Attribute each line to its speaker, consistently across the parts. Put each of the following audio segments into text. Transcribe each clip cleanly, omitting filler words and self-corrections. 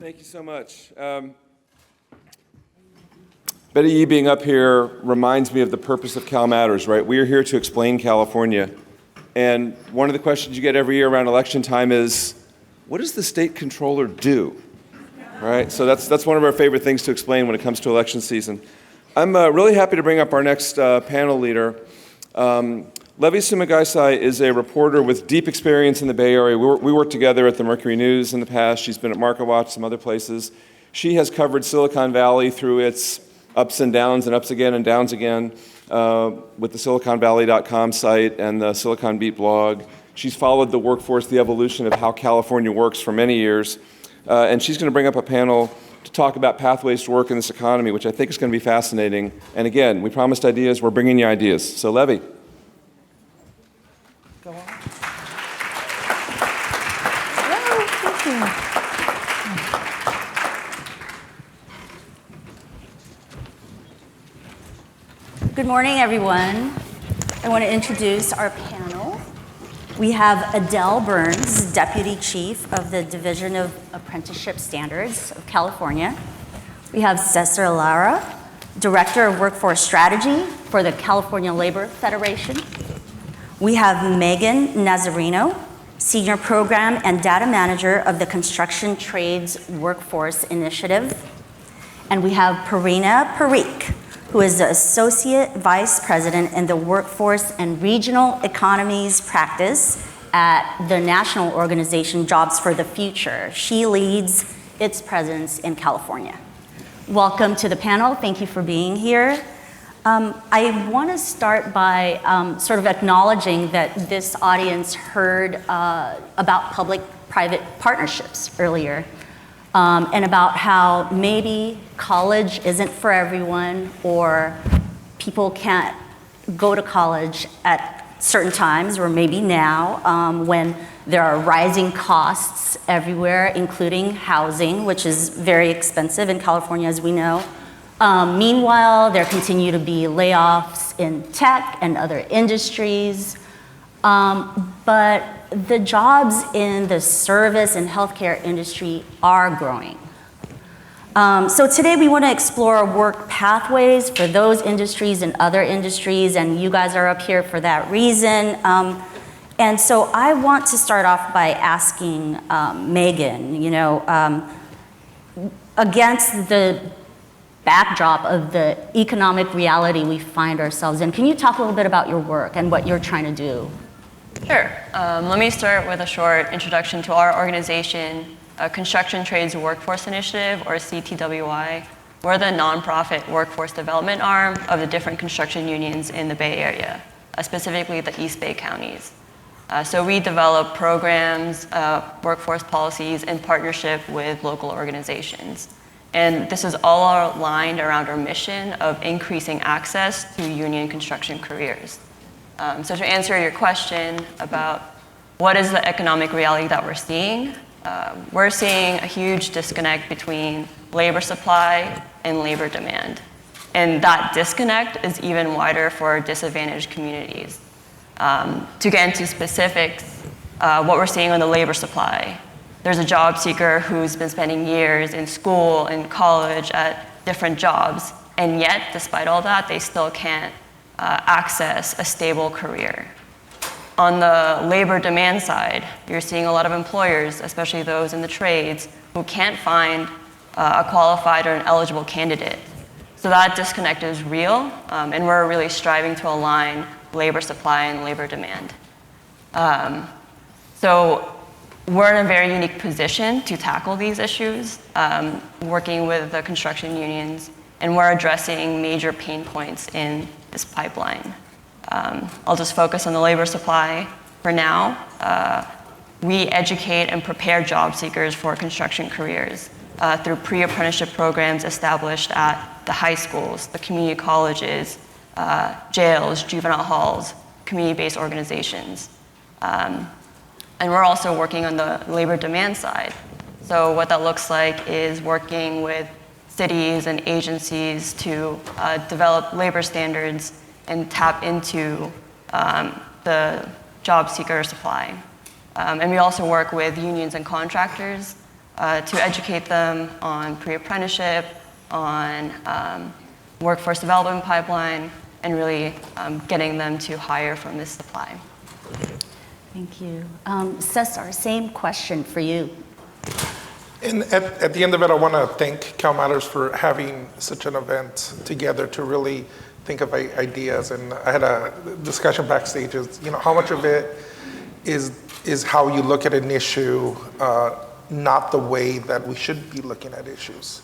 Speaker 1: Thank you so much. Betty Yee being up here reminds me of the purpose of CalMatters, right? We are here to explain California. And one of the questions you get every year around election time is, what does the state controller do? Right? So that's one of our favorite things to explain when it comes to election season. I'm really happy to bring up our next panel leader. Levi Sumagaysay is a reporter with deep experience in the Bay Area. We worked together at the Mercury News in the past. She's been at MarketWatch, some other places. She has covered Silicon Valley through its ups and downs and ups again and downs again with the SiliconValley.com site and the Silicon Beat blog. She's followed the workforce, the evolution of how California works for many years. And she's going to bring up a panel to talk about pathways to work in this economy, which I think is going to be fascinating. And again, we promised ideas. We're bringing you ideas. So, Levi.
Speaker 2: Go on.
Speaker 3: Good morning, everyone. I want to introduce our panel. We have Adele Burns, Deputy Chief of the Division of Apprenticeship Standards of California. We have Cesar Lara, Director of Workforce Strategy for the California Labor Federation. We have Megan Nazareno, Senior Program and Data Manager of the Construction Trades Workforce Initiative. And we have Parikh, who is the Associate Vice President in the Workforce and Regional Economies Practice at the national organization Jobs for the Future. She leads its presence in California. Welcome to the panel. Thank you for being here. I want to start by sort of acknowledging that this audience heard about public-private partnerships earlier. And about how maybe college isn't for everyone, or people can't go to college at certain times, or maybe now, when there are rising costs everywhere, including housing, which is very expensive in California, as we know. Meanwhile, there continue to be layoffs in tech and other industries. But the jobs in the service and healthcare industry are growing. So today we want to explore work pathways for those industries and other industries, and you guys are up here for that reason. And so I want to start off by asking Megan, against the backdrop of the economic reality we find ourselves in, can you talk a little bit about your work and what you're trying to do?
Speaker 4: Sure. Let me start with a short introduction to our organization, Construction Trades Workforce Initiative, or CTWI. We're the nonprofit workforce development arm of the different construction unions in the Bay Area, specifically the East Bay counties. So we develop programs, workforce policies in partnership with local organizations. And this is all aligned around our mission of increasing access to union construction careers. So to answer your question about what is the economic reality that we're seeing a huge disconnect between labor supply and labor demand. And that disconnect is even wider for disadvantaged communities. To get into specifics, what we're seeing on the labor supply, there's a job seeker who's been spending years in school and college at different jobs, and yet, despite all that, they still can't access a stable career. On the labor demand side, you're seeing a lot of employers, especially those in the trades, who can't find a qualified or an eligible candidate. So that disconnect is real, and we're really striving to align labor supply and labor demand. So we're in a very unique position to tackle these issues, working with the construction unions, and we're addressing major pain points in this pipeline. I'll just focus on the labor supply for now. We educate and prepare job seekers for construction careers through pre-apprenticeship programs established at the high schools, the community colleges, jails, juvenile halls, community-based organizations. And we're also working on the labor demand side. So what that looks like is working with cities and agencies to develop labor standards and tap into the job seeker supply. And we also work with unions and contractors to educate them on pre-apprenticeship, on workforce development pipeline, and really getting them to hire from this supply.
Speaker 3: Thank you. Cesar, same question for you.
Speaker 2: And at the end of it, I want to thank CalMatters for having such an event together to really think of ideas. And I had a discussion backstage, how much of it is how you look at an issue, not the way that we should be looking at issues.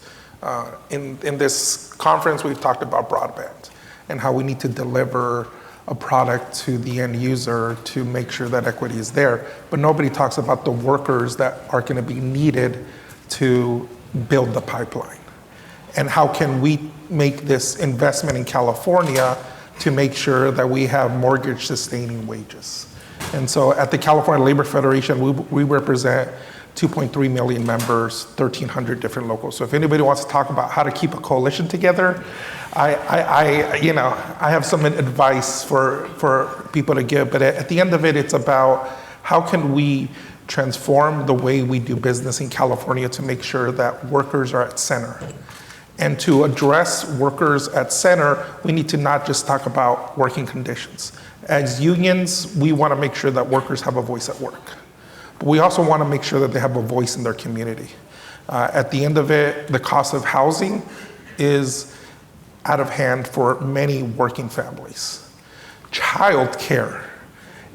Speaker 2: In this conference, we've talked about broadband and how we need to deliver a product to the end user to make sure that equity is there. But nobody talks about the workers that are going to be needed to build the pipeline. And how can we make this investment in California to make sure that we have mortgage sustaining wages? And so at the California Labor Federation, we represent 2.3 million members, 1,300 different locals. So if anybody wants to talk about how to keep a coalition together, I have some advice for people to give. But at the end of it, it's about how can we transform the way we do business in California to make sure that workers are at center. And to address workers at center, we need to not just talk about working conditions. As unions, we want to make sure that workers have a voice at work. But we also want to make sure that they have a voice in their community. At the end of it, the cost of housing is out of hand for many working families. Childcare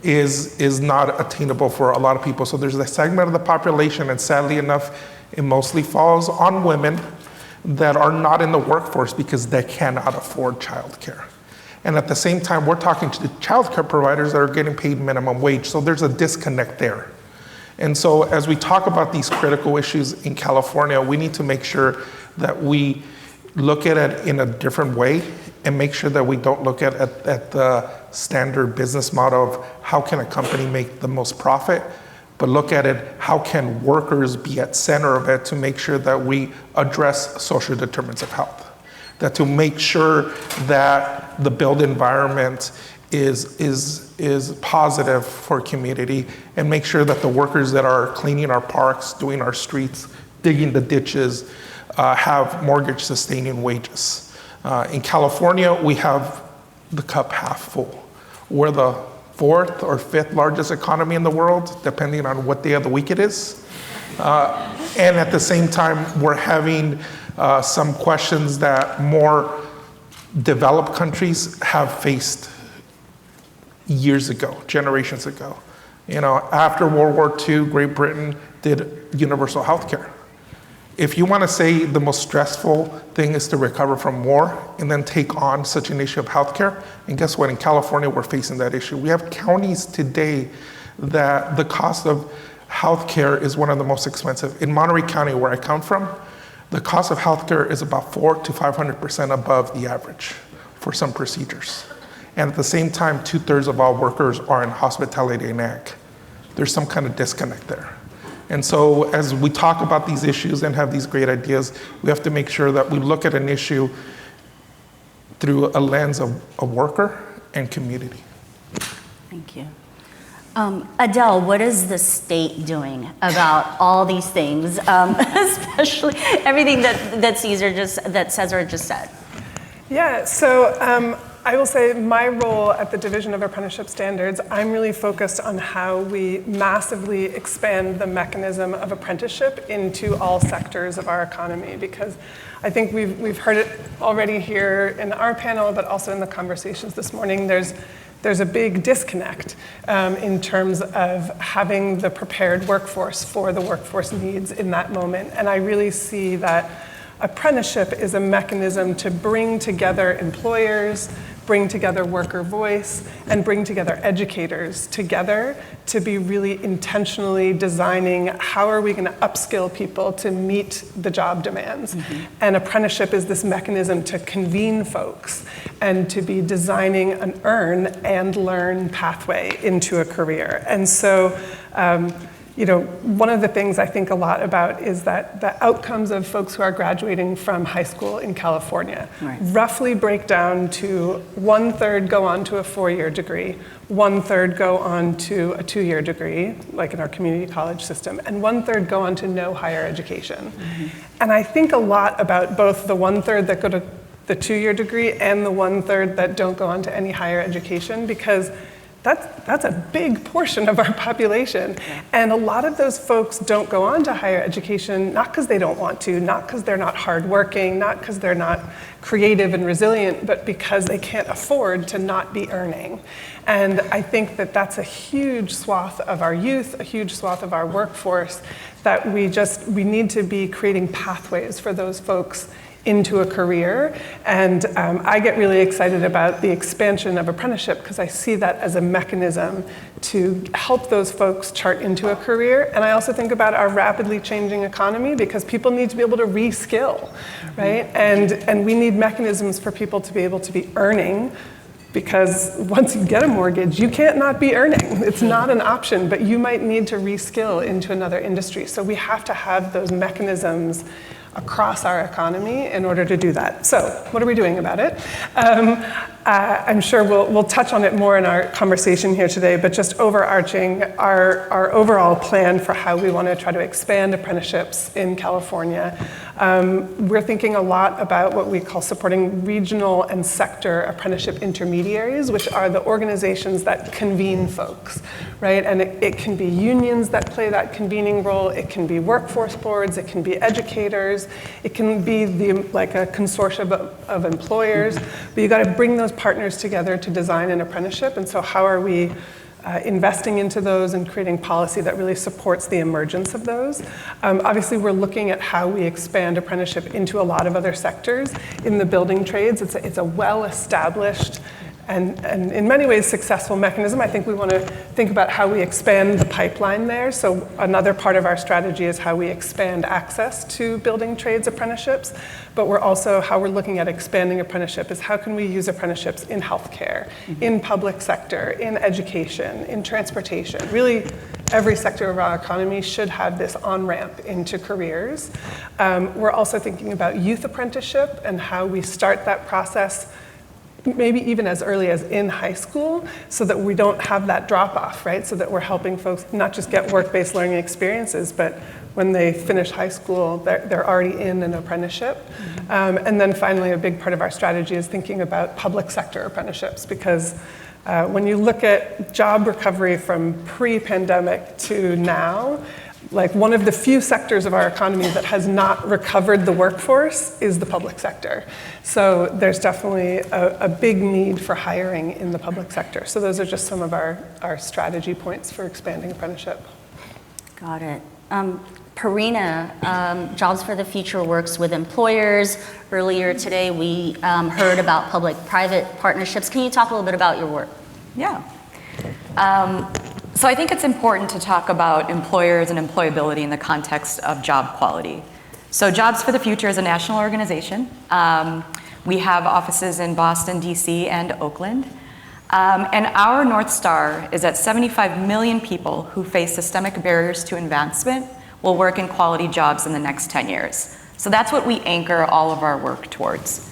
Speaker 2: is not attainable for a lot of people. So there's a segment of the population, and sadly enough, it mostly falls on women that are not in the workforce because they cannot afford childcare. And at the same time, we're talking to the childcare providers that are getting paid minimum wage. So there's a disconnect there. And so as we talk about these critical issues in California, we need to make sure that we look at it in a different way and make sure that we don't look at the standard business model of how can a company make the most profit, but look at it, how can workers be at center of it to make sure that we address social determinants of health, that to make sure that the built environment is positive for community, and make sure that the workers that are cleaning our parks, doing our streets, digging the ditches, have mortgage sustaining wages. In California, we have the cup half full. We're the 4th or 5th largest economy in the world, depending on what day of the week it is. And at the same time, we're having some questions that more developed countries have faced years ago, generations ago. After World War II, Great Britain did universal health care. If you want to say the most stressful thing is to recover from war and then take on such an issue of healthcare, and guess what? In California, we're facing that issue. We have counties today that the cost of healthcare is one of the most expensive. In Monterey County, where I come from, the cost of healthcare is about 400% to 500% above the average for some procedures. And at the same time, 2/3 of all workers are in hospitality and ag. There's some kind of disconnect there. And so as we talk about these issues and have these great ideas, we have to make sure that we look at an issue through a lens of a worker and community.
Speaker 3: Thank you. Adele, what is the state doing about all these things, especially everything that Cesar just said?
Speaker 5: Yeah, so I will say my role at the Division of Apprenticeship Standards, I'm really focused on how we massively expand the mechanism of apprenticeship into all sectors of our economy, because I think we've heard it already here in our panel, but also in the conversations this morning. There's a big disconnect in terms of having the prepared workforce for the workforce needs in that moment. And I really see that apprenticeship is a mechanism to bring together employers, bring together worker voice, and bring together educators together to be really intentionally designing how are we going to upskill people to meet the job demands. Mm-hmm. And apprenticeship is this mechanism to convene folks and to be designing an earn and learn pathway into a career. And so, one of the things I think a lot about is that the outcomes of folks who are graduating from high school in California roughly break down to 1/3 go on to a 4-year degree, 1/3 go on to a 2-year degree, like in our community college system, and 1/3 go on to no higher education. And I think a lot about both the 1/3 that go to the 2-year degree and the 1/3 that don't go on to any higher education, because that's a big portion of our population. And a lot of those folks don't go on to higher education, not because they don't want to, not because they're not hardworking, not because they're not creative and resilient, but because they can't afford to not be earning. And I think that that's a huge swath of our youth, a huge swath of our workforce, that we need to be creating pathways for those folks into a career. And I get really excited about the expansion of apprenticeship because I see that as a mechanism to help those folks chart into a career. And I also think about our rapidly changing economy because people need to be able to reskill, right? And we need mechanisms for people to be able to be earning, because once you get a mortgage, you can't not be earning. It's not an option, but you might need to reskill into another industry. So we have to have those mechanisms across our economy in order to do that. So what are we doing about it? I'm sure we'll touch on it more in our conversation here today, but just overarching our overall plan for how we want to try to expand apprenticeships in California. We're thinking a lot about what we call supporting regional and sector apprenticeship intermediaries, which are the organizations that convene folks, right? And it can be unions that play that convening role, it can be workforce boards, it can be educators, it can be like a consortium of employers, but you got to bring those partners together to design an apprenticeship. And so how are we investing into those and creating policy that really supports the emergence of those? Obviously, we're looking at how we expand apprenticeship into a lot of other sectors. In the building trades, it's a well-established and in many ways successful mechanism. I think we want to think about how we expand the pipeline there. So another part of our strategy is how we expand access to building trades apprenticeships, but how we're looking at expanding apprenticeship is how can we use apprenticeships in healthcare, in public sector, in education, in transportation. Really, every sector of our economy should have this on-ramp into careers. We're also thinking about youth apprenticeship and how we start that process maybe even as early as in high school, so that we don't have that drop-off, right? So that we're helping folks not just get work-based learning experiences, but when they finish high school, they're already in an apprenticeship. And then finally, a big part of our strategy is thinking about public sector apprenticeships, because when you look at job recovery from pre-pandemic to now, like one of the few sectors of our economy that has not recovered the workforce is the public sector. So there's definitely a big need for hiring in the public sector. So those are just some of our strategy points for expanding apprenticeship.
Speaker 3: Got it. Parina, Jobs for the Future works with employers. Earlier today, we heard about public-private partnerships. Can you talk a little bit about your work?
Speaker 6: Yeah. So I think it's important to talk about employers and employability in the context of job quality. So Jobs for the Future is a national organization. We have offices in Boston, DC, and Oakland. And our North Star is that 75 million people who face systemic barriers to advancement will work in quality jobs in the next 10 years. So that's what we anchor all of our work towards.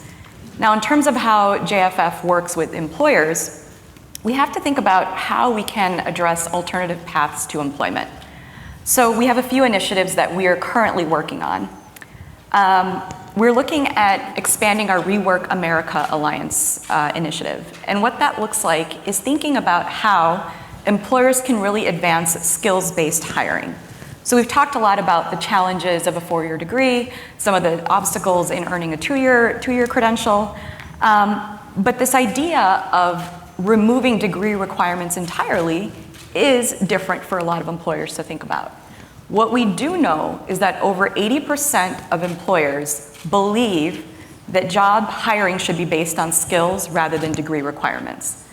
Speaker 6: Now, in terms of how JFF works with employers, we have to think about how we can address alternative paths to employment. So we have a few initiatives that we are currently working on. We're looking at expanding our Rework America Alliance initiative. And what that looks like is thinking about how employers can really advance skills-based hiring. So we've talked a lot about the challenges of a 4-year degree, some of the obstacles in earning a two-year credential. But this idea of removing degree requirements entirely is different for a lot of employers to think about. What we do know is that over 80% of employers believe that job hiring should be based on skills rather than degree requirements.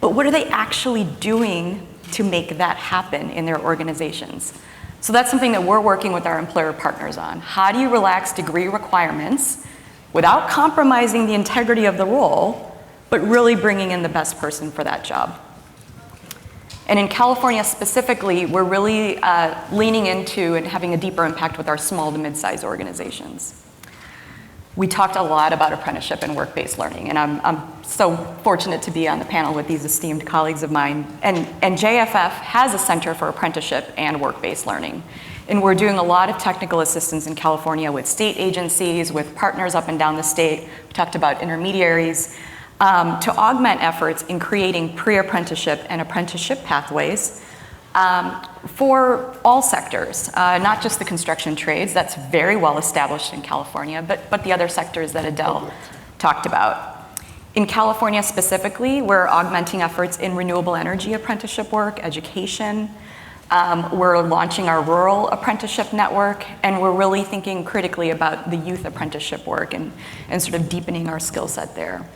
Speaker 6: But what are they actually doing to make that happen in their organizations? So that's something that we're working with our employer partners on. How do you relax degree requirements without compromising the integrity of the role, but really bringing in the best person for that job? And in California specifically, we're really leaning into and having a deeper impact with our small to mid-sized organizations. We talked a lot about apprenticeship and work-based learning, and I'm so fortunate to be on the panel with these esteemed colleagues of mine. And JFF has a Center for Apprenticeship and Work-Based Learning. And we're doing a lot of technical assistance in California with state agencies, with partners up and down the state. We talked about intermediaries, to augment efforts in creating pre-apprenticeship and apprenticeship pathways for all sectors, not just the construction trades. That's very well established in California, but the other sectors that Adele talked about. In California specifically, we're augmenting efforts in renewable energy apprenticeship work, education. We're launching our rural apprenticeship network, and we're really thinking critically about the youth apprenticeship work and sort of deepening our skill set there.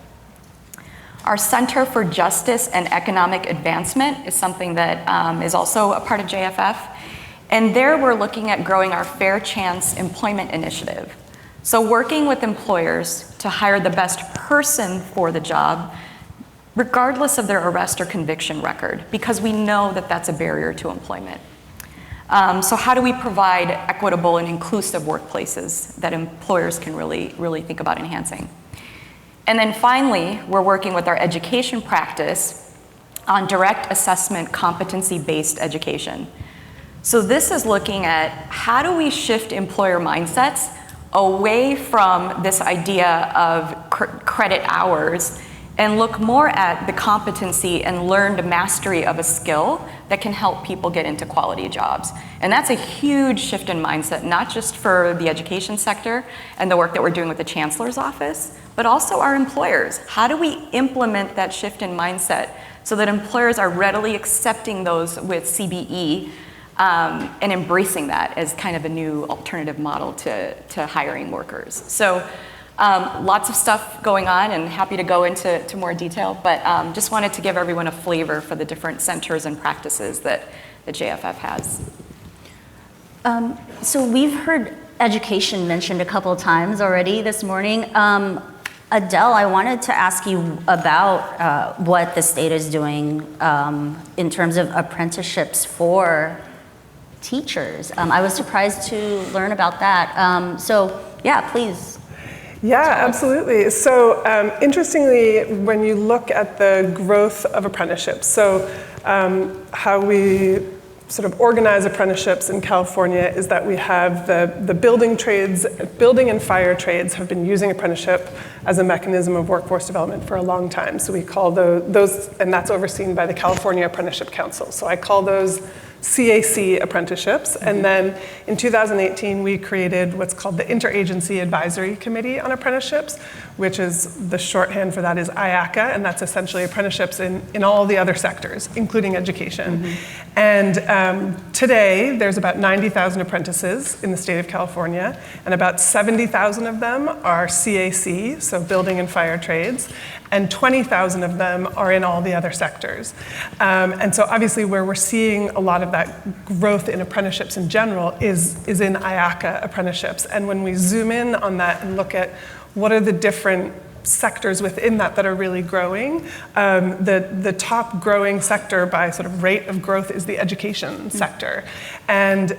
Speaker 6: Our Center for Justice and Economic Advancement is something that is also a part of JFF. And there we're looking at growing our Fair Chance Employment Initiative. So working with employers to hire the best person for the job, regardless of their arrest or conviction record, because we know that that's a barrier to employment. So how do we provide equitable and inclusive workplaces that employers can really think about enhancing? And then finally, we're working with our education practice on direct assessment competency-based education. So this is looking at how do we shift employer mindsets away from this idea of credit hours and look more at the competency and learned mastery of a skill that can help people get into quality jobs. And that's a huge shift in mindset, not just for the education sector and the work that we're doing with the Chancellor's Office, but also our employers. How do we implement that shift in mindset so that employers are readily accepting those with CBE and embracing that as kind of a new alternative model to hiring workers? So lots of stuff going on, and happy to go into more detail, but just wanted to give everyone a flavor for the different centers and practices that the JFF has.
Speaker 3: So we've heard education mentioned a couple of times already this morning. Adele, I wanted to ask you about what the state is doing in terms of apprenticeships for teachers. I was surprised to learn about that. So yeah, please.
Speaker 5: Yeah, absolutely. So interestingly, when you look at the growth of apprenticeships, so how we sort of organize apprenticeships in California is that we have the building trades, building and fire trades have been using apprenticeship as a mechanism of workforce development for a long time. So we call those, and that's overseen by the California Apprenticeship Council. So I call those CAC apprenticeships. And then in 2018, we created what's called the Interagency Advisory Committee on Apprenticeships, which is the shorthand for that is IACA, and that's essentially apprenticeships in all the other sectors, including education. And today, there's about 90,000 apprentices in the state of California, and about 70,000 of them are CAC, so building and fire trades, and 20,000 of them are in all the other sectors. And so obviously where we're seeing a lot of that growth in apprenticeships in general is in IACA apprenticeships. And when we zoom in on that and look at what are the different sectors within that are really growing, the top growing sector by sort of rate of growth is the education sector. And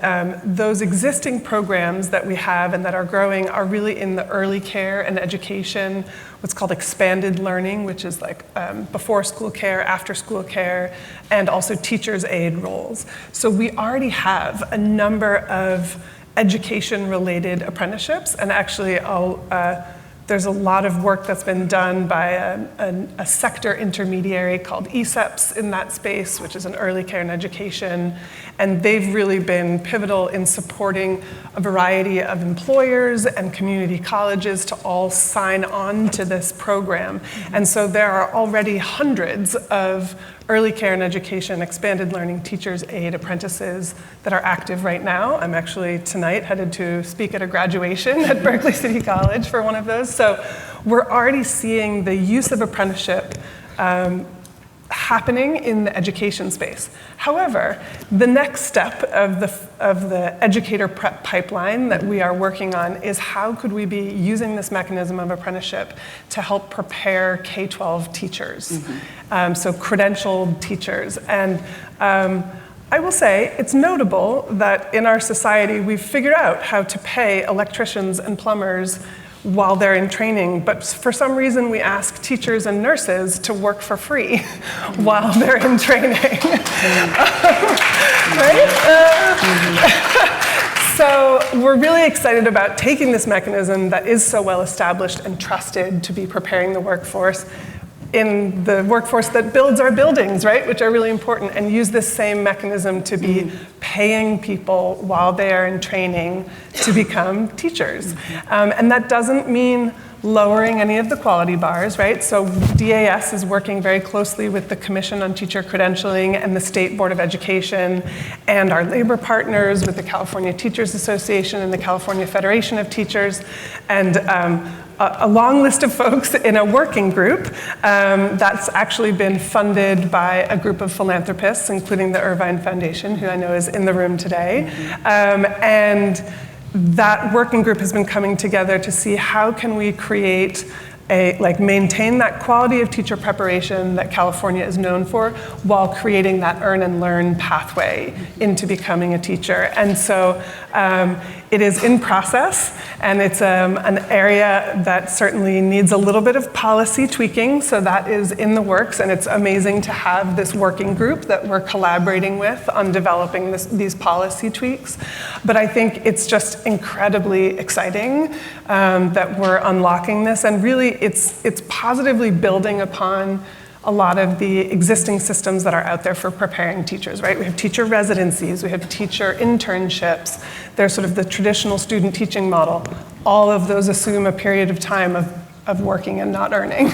Speaker 5: those existing programs that we have and that are growing are really in the early care and education, what's called expanded learning, which is like before school care, after school care, and also teacher's aid roles. So we already have a number of education-related apprenticeships, and actually there's a lot of work that's been done by a sector intermediary called ESEPS in that space, which is an early care and education. And they've really been pivotal in supporting a variety of employers and community colleges to all sign on to this program. And so there are already hundreds of early care and education, expanded learning teachers aid apprentices that are active right now. I'm actually tonight headed to speak at a graduation at Berkeley City College for one of those. So we're already seeing the use of apprenticeship happening in the education space. However, the next step of the educator prep pipeline that we are working on is how could we be using this mechanism of apprenticeship to help prepare K-12 teachers, so credentialed teachers. And I will say it's notable that in our society we've figured out how to pay electricians and plumbers while they're in training, but for some reason we ask teachers and nurses to work for free while they're in training. Right? So we're really excited about taking this mechanism that is so well established and trusted to be preparing the workforce in the workforce that builds our buildings, right, which are really important, and use this same mechanism to be paying people while they are in training to become teachers. And that doesn't mean lowering any of the quality bars, right? So DAS is working very closely with the Commission on Teacher Credentialing and the State Board of Education and our labor partners with the California Teachers Association and the California Federation of Teachers, and a long list of folks in a working group that's actually been funded by a group of philanthropists, including the Irvine Foundation, who I know is in the room today. And that working group has been coming together to see how can we create maintain that quality of teacher preparation that California is known for while creating that earn and learn pathway into becoming a teacher. And so it is in process, and it's an area that certainly needs a little bit of policy tweaking, so that is in the works, and it's amazing to have this working group that we're collaborating with on developing these policy tweaks. But I think it's just incredibly exciting that we're unlocking this, and really it's positively building upon a lot of the existing systems that are out there for preparing teachers, right? We have teacher residencies, we have teacher internships, there's sort of the traditional student teaching model. All of those assume a period of time of working and not earning,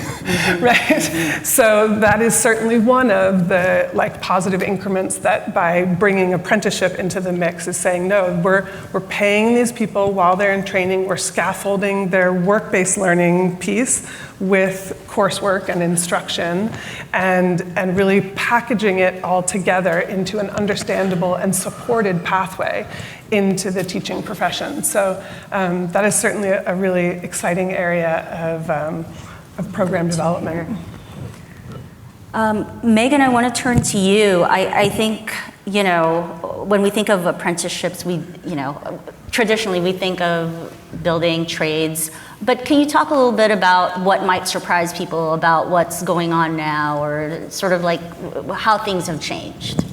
Speaker 5: right? So that is certainly one of the positive increments that by bringing apprenticeship into the mix is saying, no, we're paying these people while they're in training, we're scaffolding their work-based learning piece with coursework and instruction, and really packaging it all together into an understandable and supported pathway into the teaching profession. So that is certainly a really exciting area of program development.
Speaker 3: Megan, I want to turn to you. I think, when we think of apprenticeships, traditionally we think of building trades, but can you talk a little bit about what might surprise people about what's going on now, or sort of how things have changed?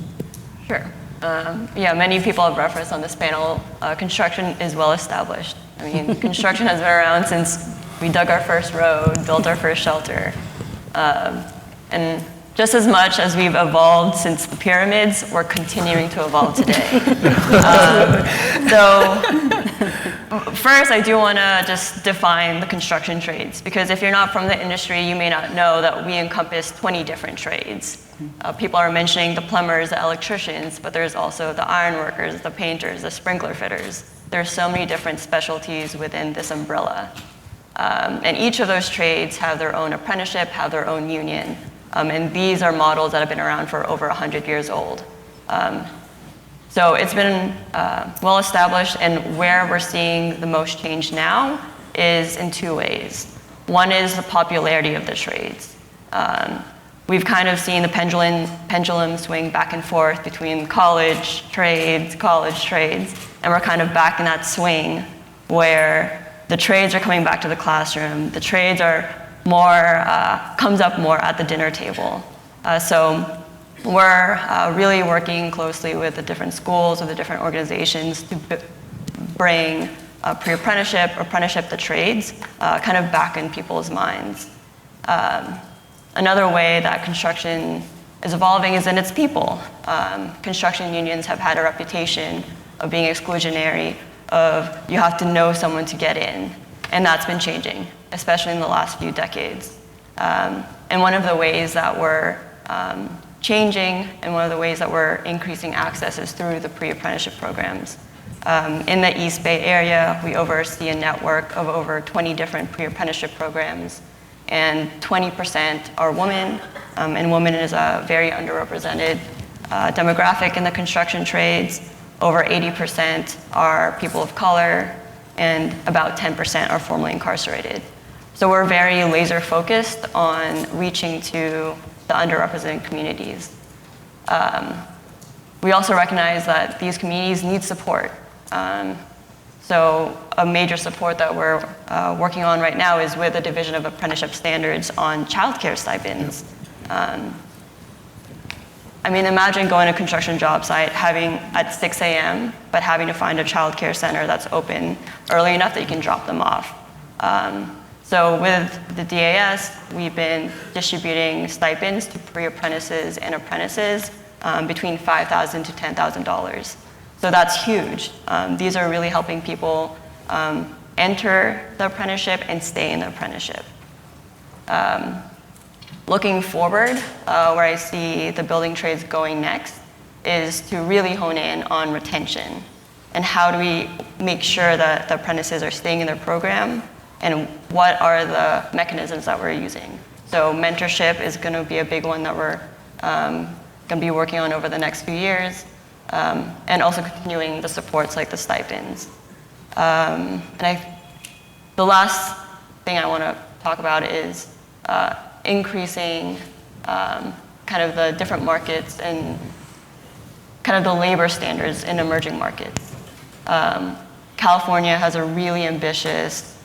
Speaker 4: Sure. Many people have referenced on this panel, construction is well established. I mean, construction has been around since we dug our first road, built our first shelter. And just as much as we've evolved since the pyramids, we're continuing to evolve today. First, I do want to just define the construction trades, because if you're not from the industry, you may not know that we encompass 20 different trades. People are mentioning the plumbers, the electricians, but there's also the iron workers, the painters, the sprinkler fitters. There's so many different specialties within this umbrella. And each of those trades have their own apprenticeship, have their own union. And these are models that have been around for over 100 years old. So it's been well established, and where we're seeing the most change now is in two ways. One is the popularity of the trades. We've kind of seen the pendulum swing back and forth between college trades, and we're kind of back in that swing where the trades are coming back to the classroom. The trades are more, comes up more at the dinner table. So we're really working closely with the different schools or the different organizations to bring pre-apprenticeship, apprenticeship to trades kind of back in people's minds. Another way that construction is evolving is in its people. Construction unions have had a reputation of being exclusionary, of you have to know someone to get in, and that's been changing, especially in the last few decades. And one of the ways that we're changing, and one of the ways that we're increasing access is through the pre-apprenticeship programs. In the East Bay area, we oversee a network of over 20 different pre-apprenticeship programs, and 20% are women, and women is a very underrepresented demographic in the construction trades. Over 80% are people of color, and about 10% are formerly incarcerated. So we're very laser focused on reaching to the underrepresented communities. We also recognize that these communities need support. So a major support that we're working on right now is with the Division of Apprenticeship Standards on childcare stipends. I mean, imagine going to a construction job site at 6 a.m., but having to find a childcare center that's open early enough that you can drop them off. So with the DAS, we've been distributing stipends to pre-apprentices and apprentices between $5,000 to $10,000. So that's huge. These are really helping people enter the apprenticeship and stay in the apprenticeship. Looking forward, where I see the building trades going next is to really hone in on retention and how do we make sure that the apprentices are staying in their program and what are the mechanisms that we're using. So mentorship is going to be a big one that we're going to be working on over the next few years, and also continuing the supports like the stipends. The last thing I want to talk about is increasing kind of the different markets and kind of the labor standards in emerging markets. California has a really ambitious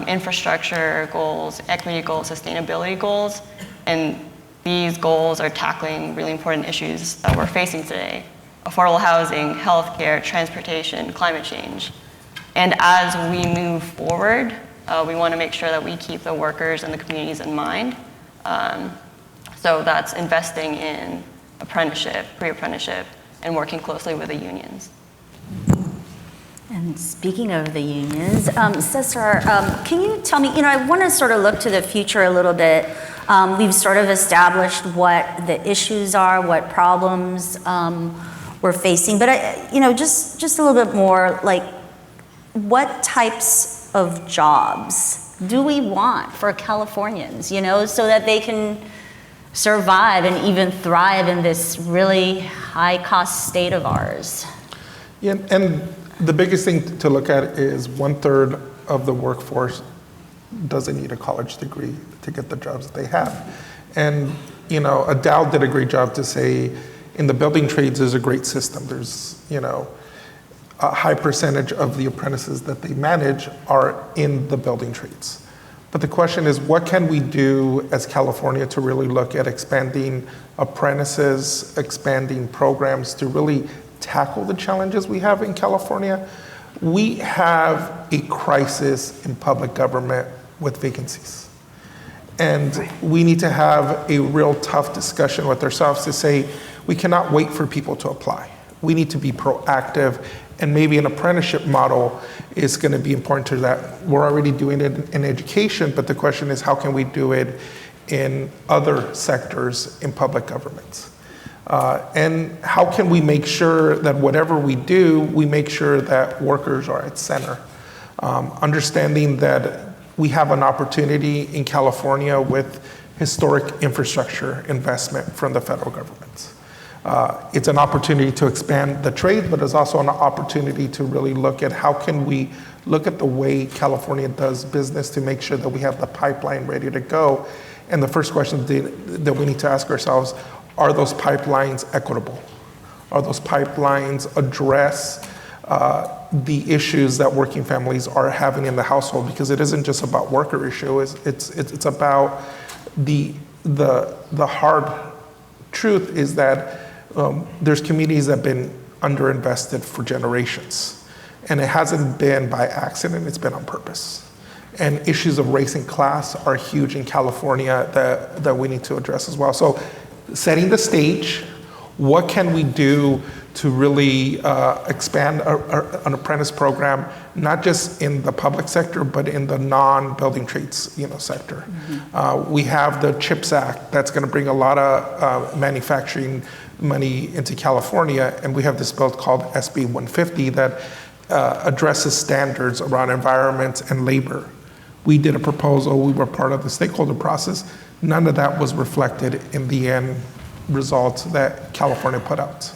Speaker 4: infrastructure goals, equity goals, sustainability goals, and these goals are tackling really important issues that we're facing today: affordable housing, healthcare, transportation, climate change. And as we move forward, we want to make sure that we keep the workers and the communities in mind. So that's investing in apprenticeship, pre-apprenticeship, and working closely with the unions.
Speaker 3: And speaking of the unions, Cesar, can you tell me, I want to sort of look to the future a little bit. We've sort of established what the issues are, what problems we're facing, but just a little bit more, like, what types of jobs do we want for Californians, so that they can survive and even thrive in this really high-cost state of ours?
Speaker 2: Yeah, and the biggest thing to look at is 1/3 of the workforce doesn't need a college degree to get the jobs that they have. And, Adele did a great job to say in the building trades, there's a great system. There's, a high percentage of the apprentices that they manage are in the building trades. But the question is, what can we do as California to really look at expanding apprentices, expanding programs to really tackle the challenges we have in California? We have a crisis in public government with vacancies. And we need to have a real tough discussion with ourselves to say, we cannot wait for people to apply. We need to be proactive, and maybe an apprenticeship model is going to be important to that. We're already doing it in education, but the question is, how can we do it in other sectors in public governments? And how can we make sure that whatever we do, we make sure that workers are at center? Understanding that we have an opportunity in California with historic infrastructure investment from the federal government. It's an opportunity to expand the trade, but it's also an opportunity to really look at how can we look at the way California does business to make sure that we have the pipeline ready to go. And the first question that we need to ask ourselves, are those pipelines equitable? Are those pipelines address the issues that working families are having in the household? Because it isn't just about worker issue, it's about the hard truth is that there's communities that have been underinvested for generations. And it hasn't been by accident, it's been on purpose. And issues of race and class are huge in California that we need to address as well. So setting the stage, what can we do to really expand an apprentice program, not just in the public sector, but in the non-building trades sector. Mm-hmm. We have the CHIPS Act that's going to bring a lot of manufacturing money into California, and we have this bill called SB 150 that addresses standards around environment and labor. We did a proposal, we were part of the stakeholder process. None of that was reflected in the end results that California put out.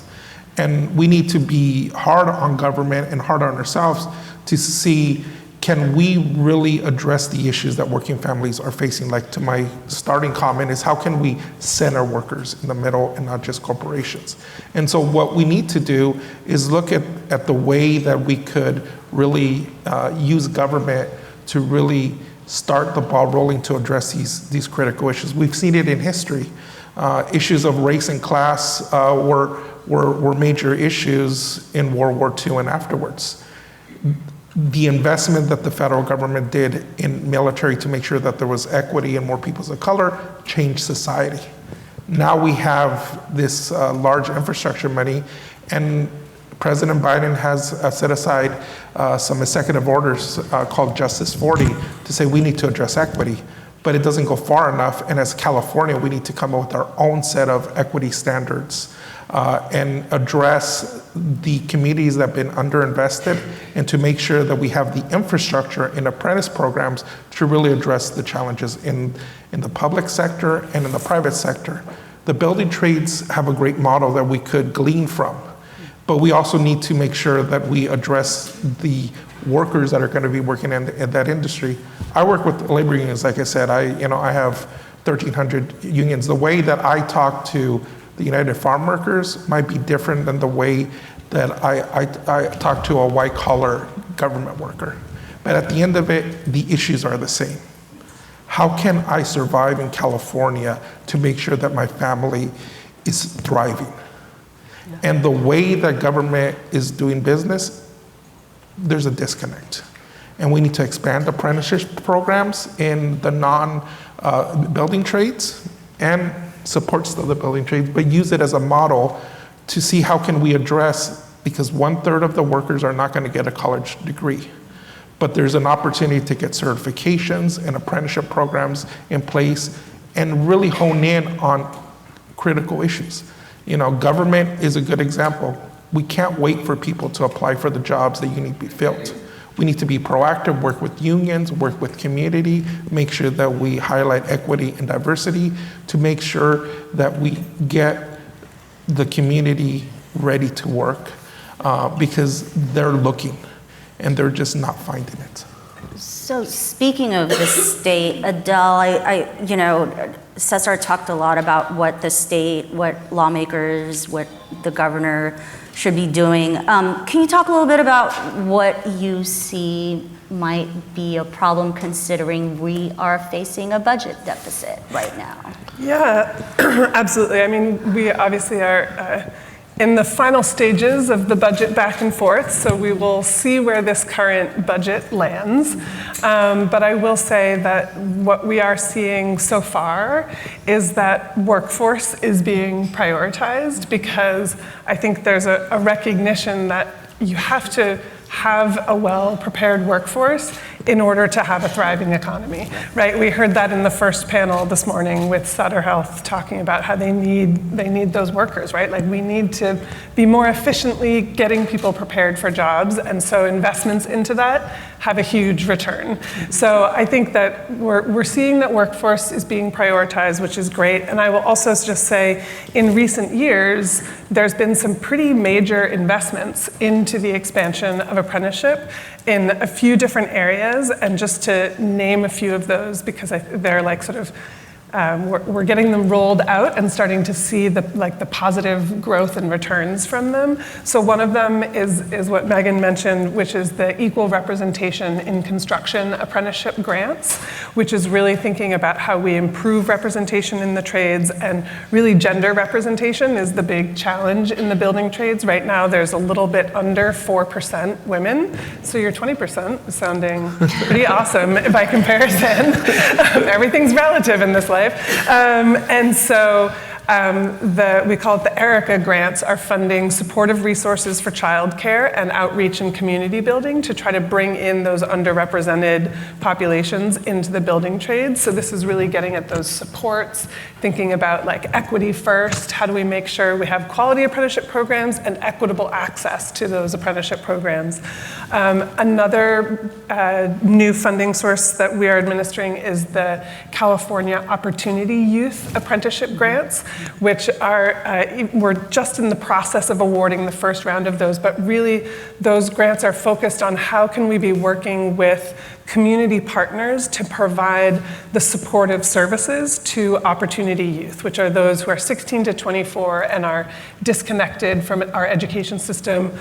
Speaker 2: And we need to be hard on government and hard on ourselves to see, can we really address the issues that working families are facing? Like, to my starting comment is, how can we center workers in the middle and not just corporations? And so what we need to do is look at the way that we could really use government to really start the ball rolling to address these critical issues. We've seen it in history. Issues of race and class were major issues in World War II and afterwards. The investment that the federal government did in military to make sure that there was equity and more peoples of color changed society. Now we have this large infrastructure money, and President Biden has set aside some executive orders called Justice 40 to say we need to address equity, but it doesn't go far enough. And as California, we need to come up with our own set of equity standards and address the communities that have been underinvested, and to make sure that we have the infrastructure in apprentice programs to really address the challenges in the public sector and in the private sector. The building trades have a great model that we could glean from, but we also need to make sure that we address the workers that are going to be working in that industry. I work with labor unions, like I said. I have 1,300 unions. The way that I talk to the United Farm Workers might be different than the way that I talk to a white-collar government worker. But at the end of it, the issues are the same. How can I survive in California to make sure that my family is thriving? And the way that government is doing business, there's a disconnect. And we need to expand apprenticeship programs in the non-building trades and support still the building trades, but use it as a model to see how can we address, because 1/3 of the workers are not going to get a college degree. But there's an opportunity to get certifications and apprenticeship programs in place and really hone in on critical issues. Government is a good example. We can't wait for people to apply for the jobs that you need to be filled. We need to be proactive, work with unions, work with community, make sure that we highlight equity and diversity to make sure that we get the community ready to work because they're looking and they're just not finding it.
Speaker 3: So speaking of the state, Adele, Cesar talked a lot about what the state, what lawmakers, what the governor should be doing. Can you talk a little bit about what you see might be a problem, considering we are facing a budget deficit right now?
Speaker 5: Yeah, absolutely. I mean, we obviously are in the final stages of the budget back and forth, so we will see where this current budget lands. But I will say that what we are seeing so far is that workforce is being prioritized, because I think there's a recognition that you have to have a well-prepared workforce in order to have a thriving economy, right? We heard that in the first panel this morning with Sutter Health talking about how they need those workers, right? Like, we need to be more efficiently getting people prepared for jobs, and so investments into that have a huge return. So I think that we're seeing that workforce is being prioritized, which is great. And I will also just say, in recent years, there's been some pretty major investments into the expansion of apprenticeship in a few different areas. And just to name a few of those, because they're like sort of, we're getting them rolled out and starting to see the positive growth and returns from them. So one of them is what Megan mentioned, which is the equal representation in construction apprenticeship grants, which is really thinking about how we improve representation in the trades. And really, gender representation is the big challenge in the building trades. Right now, there's a little bit under 4% women. So your 20% is sounding pretty awesome by comparison. Everything's relative in this life. And so we call it the ERICA grants, are funding supportive resources for childcare and outreach and community building to try to bring in those underrepresented populations into the building trades. So this is really getting at those supports, thinking about like equity first. How do we make sure we have quality apprenticeship programs and equitable access to those apprenticeship programs? Another new funding source that we are administering is the California Opportunity Youth Apprenticeship Grants. which are, we're just in the process of awarding the first round of those, but really those grants are focused on how can we be working with community partners to provide the supportive services to opportunity youth, which are those who are 16 to 24 and are disconnected from our education system,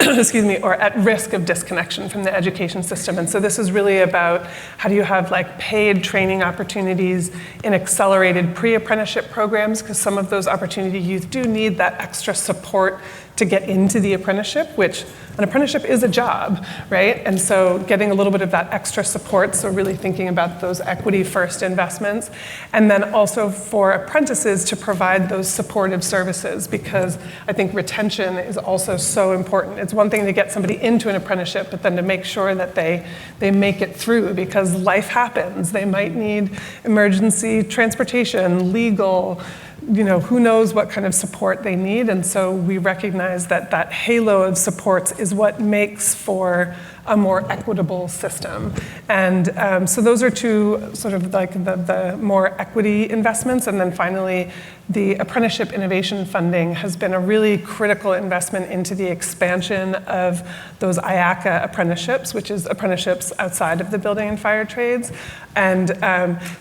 Speaker 5: excuse me, or at risk of disconnection from the education system. And so this is really about how do you have like paid training opportunities in accelerated pre-apprenticeship programs, because some of those opportunity youth do need that extra support to get into the apprenticeship, which an apprenticeship is a job, right? And so getting a little bit of that extra support, so really thinking about those equity first investments, and then also for apprentices to provide those supportive services, because I think retention is also so important. It's one thing to get somebody into an apprenticeship, but then to make sure that they make it through, because life happens. They might need emergency transportation, legal, who knows what kind of support they need. And so we recognize that that halo of supports is what makes for a more equitable system. And so those are two sort of like the more equity investments. And then finally, the apprenticeship innovation funding has been a really critical investment into the expansion of those IACA apprenticeships, which is apprenticeships outside of the building and fire trades. And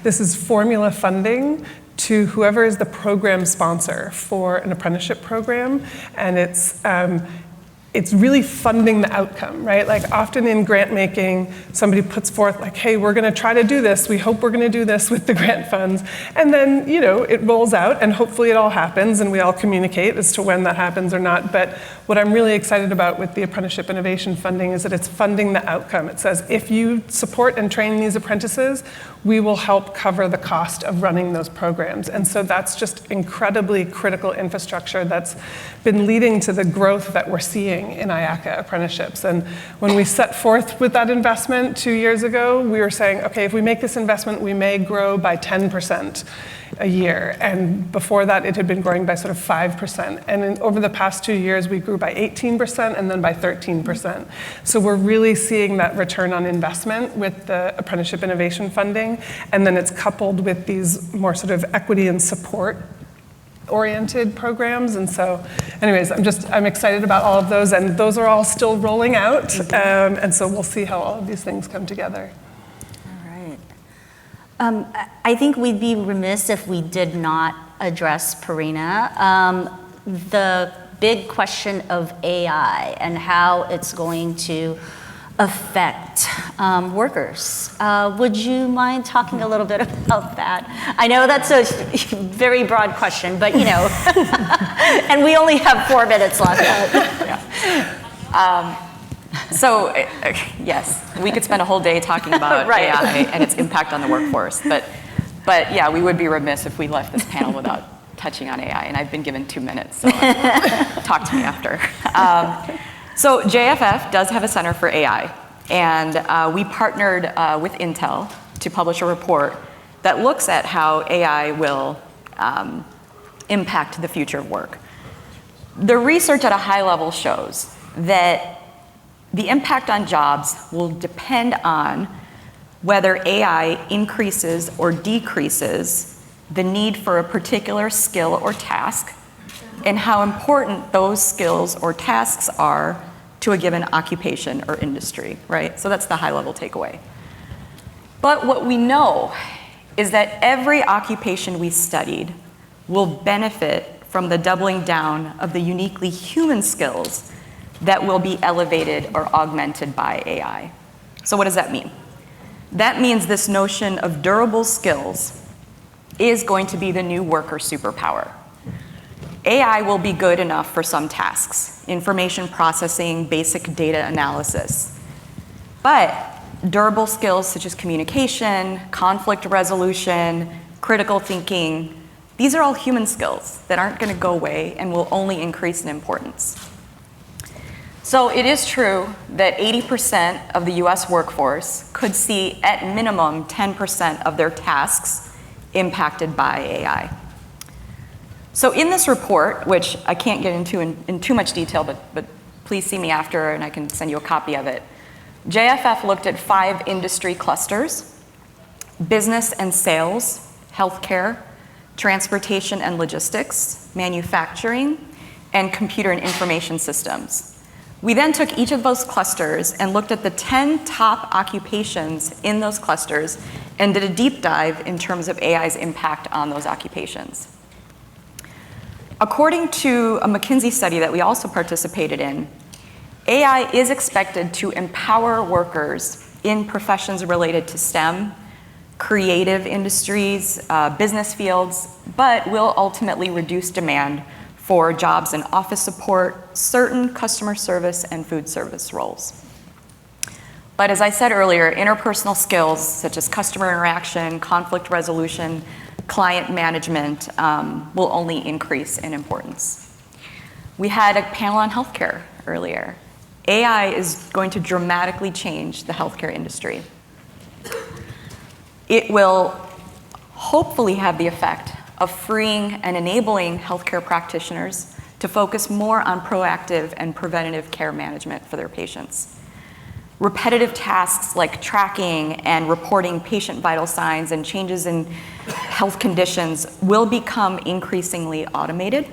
Speaker 5: this is formula funding to whoever is the program sponsor for an apprenticeship program. And it's really funding the outcome, right? Like often in grant making, somebody puts forth like, hey, we're gonna try to do this. We hope we're gonna do this with the grant funds. And then, it rolls out and hopefully it all happens and we all communicate as to when that happens or not. But what I'm really excited about with the apprenticeship innovation funding is that it's funding the outcome. It says, if you support and train these apprentices, we will help cover the cost of running those programs. And so that's just incredibly critical infrastructure that's been leading to the growth that we're seeing in IACA apprenticeships. And when we set forth with that investment 2 years ago, we were saying, okay, if we make this investment, we may grow by 10% a year. And before that, it had been growing by sort of 5%. And over the past 2 years, we grew by 18% and then by 13%. So we're really seeing that return on investment with the apprenticeship innovation funding. And then it's coupled with these more sort of equity and support oriented programs. And so anyways, I'm excited about all of those, and those are all still rolling out. And so we'll see how all of these things come together.
Speaker 3: I think we'd be remiss if we did not address Parina. The big question of AI and how it's going to affect workers. Would you mind talking a little bit about that? I know that's a very broad question, but and we only have 4 minutes left.
Speaker 6: So yes, we could spend a whole day talking about
Speaker 3: Right.
Speaker 6: AI and its impact on the workforce, but yeah, we would be remiss if we left this panel without touching on AI, and I've been given 2 minutes, so talk to me after. So JFF does have a Center for AI, and we partnered with Intel to publish a report that looks at how AI will impact the future of work. The research at a high level shows that the impact on jobs will depend on whether AI increases or decreases the need for a particular skill or task, and how important those skills or tasks are to a given occupation or industry, right? So that's the high-level takeaway. But what we know is that every occupation we studied will benefit from the doubling down of the uniquely human skills that will be elevated or augmented by AI. So what does that mean? That means this notion of durable skills is going to be the new worker superpower. AI will be good enough for some tasks, information processing, basic data analysis. But durable skills such as communication, conflict resolution, critical thinking, these are all human skills that aren't going to go away and will only increase in importance. So it is true that 80% of the US workforce could see at minimum 10% of their tasks impacted by AI. So in this report, which I can't get into in too much detail, but please see me after and I can send you a copy of it, JFF looked at 5 industry clusters: business and sales, healthcare, transportation and logistics, manufacturing, and computer and information systems. We then took each of those clusters and looked at the 10 top occupations in those clusters and did a deep dive in terms of AI's impact on those occupations. According to a McKinsey study that we also participated in, AI is expected to empower workers in professions related to STEM, creative industries, business fields, but will ultimately reduce demand for jobs in office support, certain customer service, and food service roles. But as I said earlier, interpersonal skills such as customer interaction, conflict resolution, client management will only increase in importance. We had a panel on healthcare earlier. AI is going to dramatically change the healthcare industry. It will hopefully have the effect of freeing and enabling healthcare practitioners to focus more on proactive and preventative care management for their patients. Repetitive tasks like tracking and reporting patient vital signs and changes in health conditions will become increasingly automated,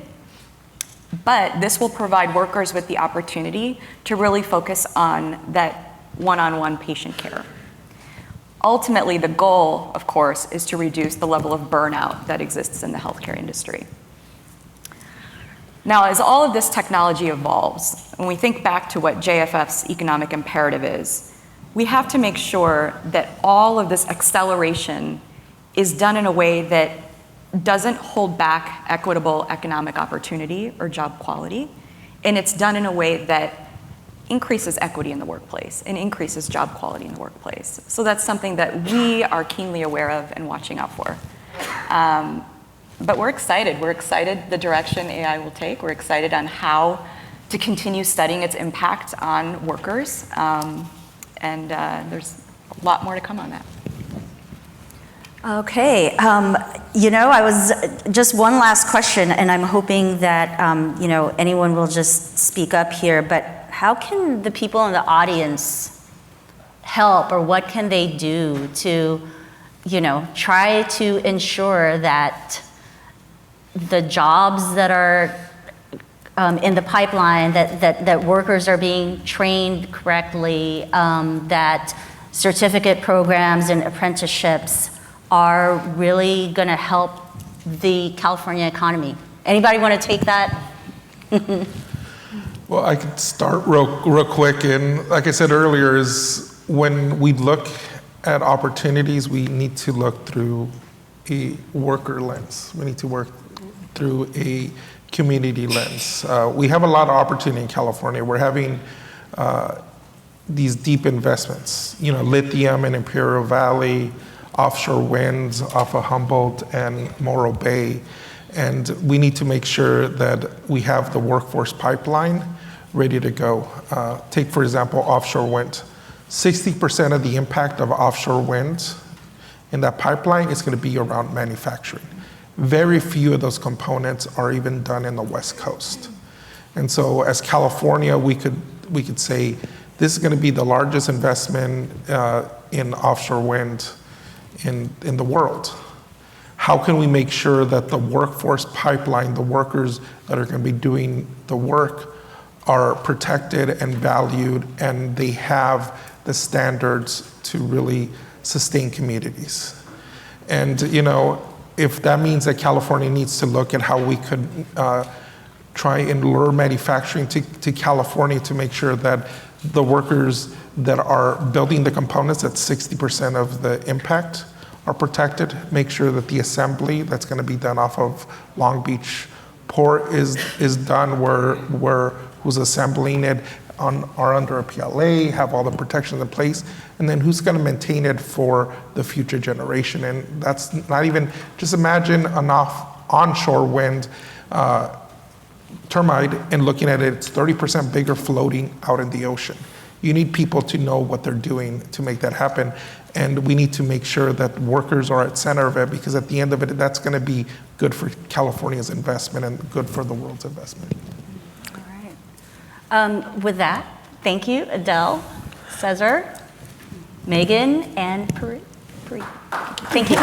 Speaker 6: but this will provide workers with the opportunity to really focus on that one-on-one patient care. Ultimately, the goal, of course, is to reduce the level of burnout that exists in the healthcare industry. Now, as all of this technology evolves, when we think back to what JFF's economic imperative is, we have to make sure that all of this acceleration is done in a way that doesn't hold back equitable economic opportunity or job quality, and it's done in a way that increases equity in the workplace and increases job quality in the workplace. So that's something that we are keenly aware of and watching out for. But we're excited. We're excited the direction AI will take. We're excited on how to continue studying its impact on workers. And there's a lot more to come on that.
Speaker 3: Okay, I was, just one last question, and I'm hoping that, anyone will just speak up here, but how can the people in the audience help, or what can they do to, try to ensure that the jobs that are in the pipeline, that workers are being trained correctly, that certificate programs and apprenticeships are really going to help the California economy? Anybody want to take that?
Speaker 2: Well, I could start real quick. And like I said earlier, is when we look at opportunities, we need to look through a worker lens. We need to work through a community lens. We have a lot of opportunity in California. We're having these deep investments, lithium in Imperial Valley, offshore winds off of Humboldt and Morro Bay. And we need to make sure that we have the workforce pipeline ready to go. Take, for example, offshore wind. 60% of the impact of offshore wind in that pipeline is going to be around manufacturing. Very few of those components are even done in the West Coast. And so as California, we could say this is going to be the largest investment in offshore wind in the world. How can we make sure that the workforce pipeline, the workers that are going to be doing the work, are protected and valued, and they have the standards to really sustain communities? And if that means that California needs to look at how we could try and lure manufacturing to California to make sure that the workers that are building the components, at 60% of the impact, are protected, make sure that the assembly that's going to be done off of Long Beach Port is done where who's assembling it are under a PLA, have all the protections in place, and then who's going to maintain it for the future generation. And that's not even, just imagine an onshore wind turbine and looking at it, it's 30% bigger floating out in the ocean. You need people to know what they're doing to make that happen. And we need to make sure that workers are at center of it, because at the end of it, that's going to be good for California's investment and good for the world's investment.
Speaker 3: All right. With that, thank you, Adele, Cesar, Megan, and Parikh. Thank you.